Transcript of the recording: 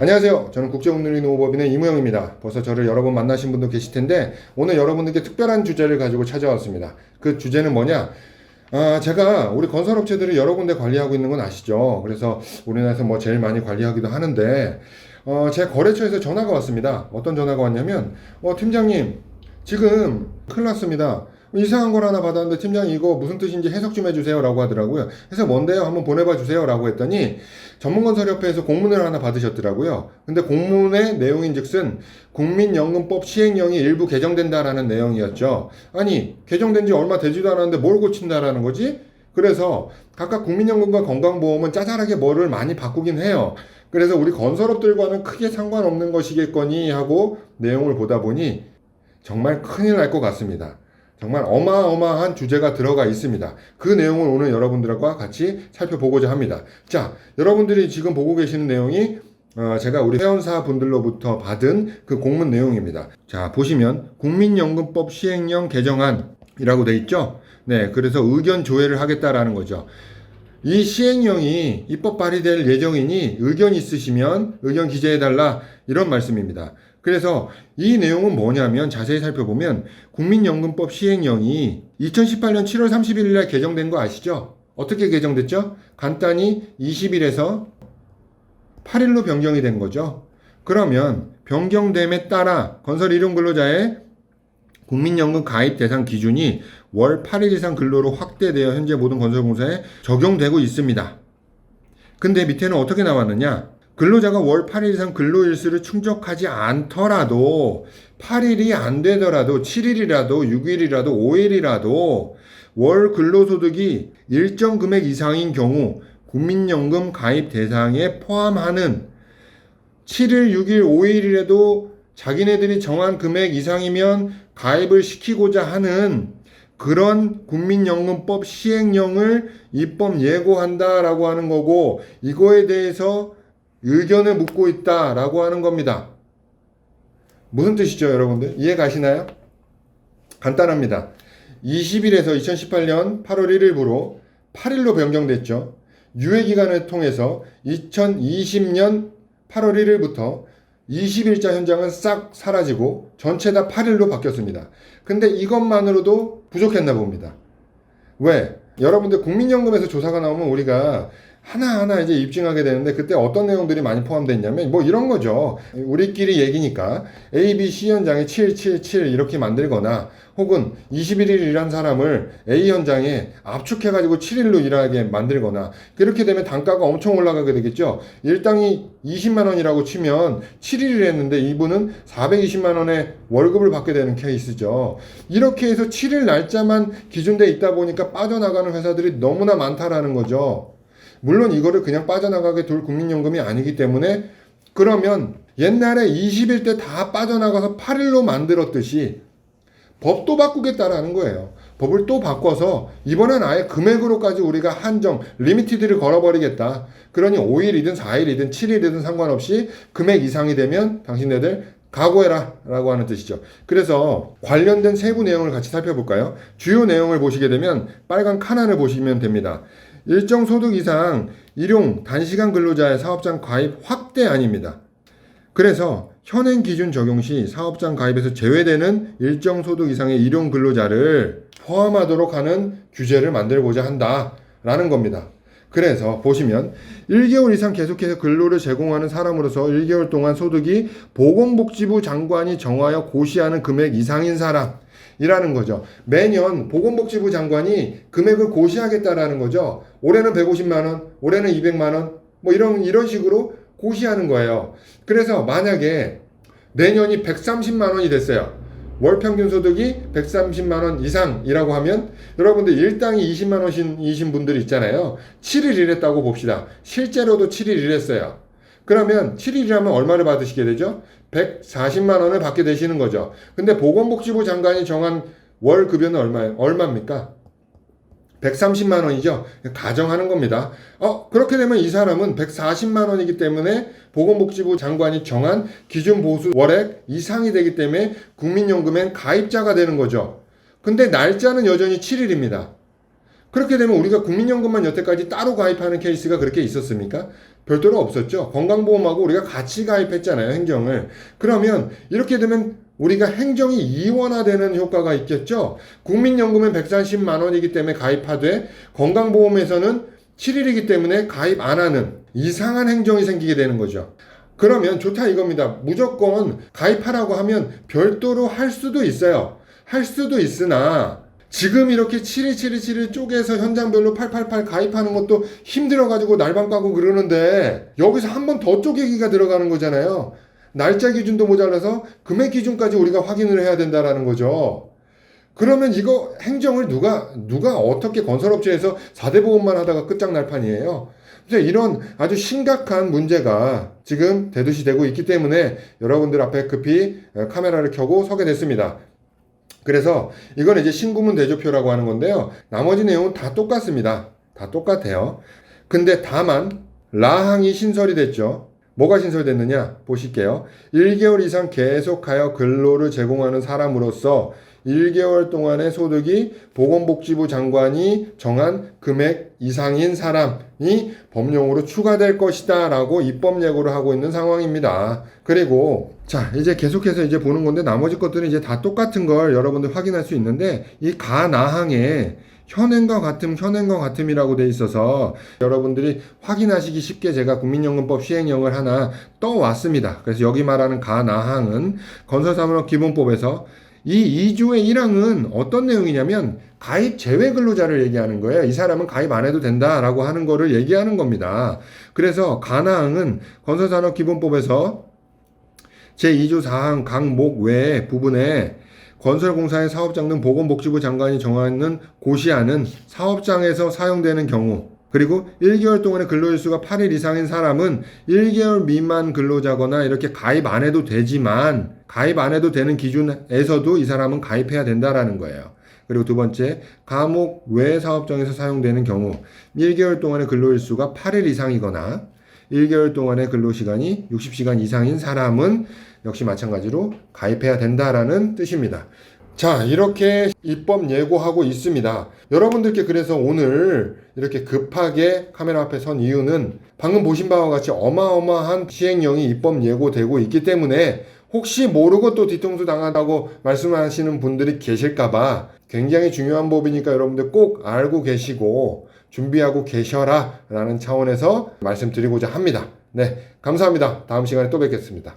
안녕하세요. 저는 국제운동노무법인의 이무영입니다. 벌써 저를 여러 번 만나신 분도 계실 텐데 오늘 여러분들께 특별한 주제를 가지고 찾아왔습니다. 그 주제는 뭐냐? 제가 우리 건설업체들을 여러 군데 관리하고 있는 건 아시죠? 그래서 우리나라에서 뭐 제일 많이 관리하기도 하는데 제 거래처에서 전화가 왔습니다. 어떤 전화가 왔냐면 팀장님 지금 큰일 났습니다. 이상한 걸 하나 받았는데 팀장님 이거 무슨 뜻인지 해석 좀 해주세요 라고 하더라고요. 해석 뭔데요? 한번 보내봐 주세요 라고 했더니 전문건설협회에서 공문을 하나 받으셨더라고요. 근데 공문의 내용인즉슨 국민연금법 시행령이 일부 개정된다라는 내용이었죠. 아니 개정된 지 얼마 되지도 않았는데 뭘 고친다라는 거지? 그래서 각각 국민연금과 건강보험은 짜잘하게 뭐를 많이 바꾸긴 해요. 그래서 우리 건설업들과는 크게 상관없는 것이겠거니 하고 내용을 보다 보니 정말 큰일 날 것 같습니다. 정말 어마어마한 주제가 들어가 있습니다. 그 내용을 오늘 여러분들과 같이 살펴보고자 합니다. 자, 여러분들이 지금 보고 계시는 내용이 제가 우리 회원사 분들로부터 받은 그 공문 내용입니다. 자, 보시면 국민연금법 시행령 개정안이라고 돼 있죠? 네, 그래서 의견 조회를 하겠다라는 거죠. 이 시행령이 입법 발의될 예정이니 의견 있으시면 의견 기재해달라 이런 말씀입니다. 그래서 이 내용은 뭐냐면 자세히 살펴보면 국민연금법 시행령이 2018년 7월 31일 날 개정된 거 아시죠? 어떻게 개정됐죠? 간단히 20일에서 8일로 변경이 된 거죠. 그러면 변경됨에 따라 건설일용근로자의 국민연금 가입 대상 기준이 월 8일 이상 근로로 확대되어 현재 모든 건설공사에 적용되고 있습니다. 근데 밑에는 어떻게 나왔느냐? 근로자가 월 8일 이상 근로일수를 충족하지 않더라도 8일이 안 되더라도 7일이라도 6일이라도 5일이라도 월 근로소득이 일정 금액 이상인 경우 국민연금 가입 대상에 포함하는 7일, 6일, 5일이라도 자기네들이 정한 금액 이상이면 가입을 시키고자 하는 그런 국민연금법 시행령을 입법 예고한다라고 하는 거고 이거에 대해서 의견을 묻고 있다라고 하는 겁니다. 무슨 뜻이죠, 여러분들? 이해 가시나요? 간단합니다. 20일에서 2018년 8월 1일부로 8일로 변경됐죠. 유예기간을 통해서 2020년 8월 1일부터 20일자 현장은 싹 사라지고 전체 다 8일로 바뀌었습니다. 근데 이것만으로도 부족했나 봅니다. 왜? 여러분들 국민연금에서 조사가 나오면 우리가 하나하나 이제 입증하게 되는데 그때 어떤 내용들이 많이 포함되어 있냐면 뭐 이런 거죠. 우리끼리 얘기니까 A, B, C 현장에 777 이렇게 만들거나 혹은 21일 일한 사람을 A 현장에 압축해가지고 7일로 일하게 만들거나 그렇게 되면 단가가 엄청 올라가게 되겠죠. 일당이 20만 원이라고 치면 7일을 했는데 이분은 420만 원의 월급을 받게 되는 케이스죠. 이렇게 해서 7일 날짜만 기준돼 있다 보니까 빠져나가는 회사들이 너무나 많다라는 거죠. 물론 이거를 그냥 빠져나가게 둘 국민연금이 아니기 때문에 그러면 옛날에 20일 때 다 빠져나가서 8일로 만들었듯이 법도 바꾸겠다라는 거예요. 법을 또 바꿔서 이번엔 아예 금액으로까지 우리가 한정, 리미티드를 걸어버리겠다. 그러니 5일이든 4일이든 7일이든 상관없이 금액 이상이 되면 당신네들 각오해라 라고 하는 뜻이죠. 그래서 관련된 세부 내용을 같이 살펴볼까요? 주요 내용을 보시게 되면 빨간 칸안을 보시면 됩니다. 일정 소득 이상 일용 단시간 근로자의 사업장 가입 확대안입니다. 그래서 현행 기준 적용 시 사업장 가입에서 제외되는 일정 소득 이상의 일용 근로자를 포함하도록 하는 규제를 만들고자 한다라는 겁니다. 그래서 보시면 1개월 이상 계속해서 근로를 제공하는 사람으로서 1개월 동안 소득이 보건복지부 장관이 정하여 고시하는 금액 이상인 사람 이라는 거죠. 매년 보건복지부 장관이 금액을 고시하겠다라는 거죠. 올해는 150만 원, 올해는 200만 원, 뭐 이런 식으로 고시하는 거예요. 그래서 만약에 내년이 130만 원이 됐어요. 월 평균 소득이 130만 원 이상이라고 하면 여러분들 일당이 20만 원이신 분들 있잖아요. 7일 일했다고 봅시다. 실제로도 7일 일했어요. 그러면 7일이라면 얼마를 받으시게 되죠? 140만 원을 받게 되시는 거죠. 근데 보건복지부 장관이 정한 월 급여는 얼마입니까? 130만 원이죠. 가정하는 겁니다. 그렇게 되면 이 사람은 140만 원이기 때문에 보건복지부 장관이 정한 기준 보수 월액 이상이 되기 때문에 국민연금엔 가입자가 되는 거죠. 근데 날짜는 여전히 7일입니다. 그렇게 되면 우리가 국민연금만 여태까지 따로 가입하는 케이스가 그렇게 있었습니까? 별도로 없었죠. 건강보험하고 우리가 같이 가입했잖아요, 행정을. 그러면 이렇게 되면 우리가 행정이 이원화되는 효과가 있겠죠. 국민연금은 130만 원이기 때문에 가입하되 건강보험에서는 7일이기 때문에 가입 안 하는 이상한 행정이 생기게 되는 거죠. 그러면 좋다 이겁니다. 무조건 가입하라고 하면 별도로 할 수도 있어요. 할 수도 있으나 지금 이렇게 7272 쪼개서 현장별로 888 가입하는 것도 힘들어가지고 날밤 까고 그러는데 여기서 한 번 더 쪼개기가 들어가는 거잖아요. 날짜 기준도 모자라서 금액 기준까지 우리가 확인을 해야 된다라는 거죠. 그러면 이거 행정을 누가 어떻게 건설업체에서 4대 보험만 하다가 끝장날 판이에요. 그래서 이런 아주 심각한 문제가 지금 대두시 되고 있기 때문에 여러분들 앞에 급히 카메라를 켜고 서게 됐습니다. 그래서 이건 이제 신구문 대조표라고 하는 건데요. 나머지 내용은 다 똑같습니다. 다 똑같아요. 근데 다만 라항이 신설이 됐죠. 뭐가 신설됐느냐 보실게요. 1개월 이상 계속하여 근로를 제공하는 사람으로서 1개월 동안의 소득이 보건복지부 장관이 정한 금액 이상인 사람이 법령으로 추가될 것이다 라고 입법 예고를 하고 있는 상황입니다. 그리고 자 이제 계속해서 이제 보는 건데 나머지 것들은 이제 다 똑같은 걸 여러분들 확인할 수 있는데 이 가나항에 현행과 같음이라고 돼 있어서 여러분들이 확인하시기 쉽게 제가 국민연금법 시행령을 하나 떠왔습니다. 그래서 여기 말하는 가나항은 건설사업기본법에서 이 2조의 1항은 어떤 내용이냐면 가입 제외 근로자를 얘기하는 거예요. 이 사람은 가입 안 해도 된다라고 하는 거를 얘기하는 겁니다. 그래서 가나항은 건설산업기본법에서 제2조 4항 강목 외 부분에 건설공사의 사업장 등 보건복지부 장관이 정하는 고시하는 사업장에서 사용되는 경우 그리고 1개월 동안의 근로일수가 8일 이상인 사람은 1개월 미만 근로자거나 이렇게 가입 안 해도 되지만 가입 안 해도 되는 기준에서도 이 사람은 가입해야 된다라는 거예요. 그리고 두 번째, 과목 외 사업장에서 사용되는 경우 1개월 동안의 근로일수가 8일 이상이거나 1개월 동안의 근로시간이 60시간 이상인 사람은 역시 마찬가지로 가입해야 된다라는 뜻입니다. 자, 이렇게 입법 예고하고 있습니다. 여러분들께 그래서 오늘 이렇게 급하게 카메라 앞에 선 이유는 방금 보신 바와 같이 어마어마한 시행령이 입법 예고되고 있기 때문에 혹시 모르고 또 뒤통수 당하다고 말씀하시는 분들이 계실까봐 굉장히 중요한 법이니까 여러분들 꼭 알고 계시고 준비하고 계셔라 라는 차원에서 말씀드리고자 합니다. 네, 감사합니다. 다음 시간에 또 뵙겠습니다.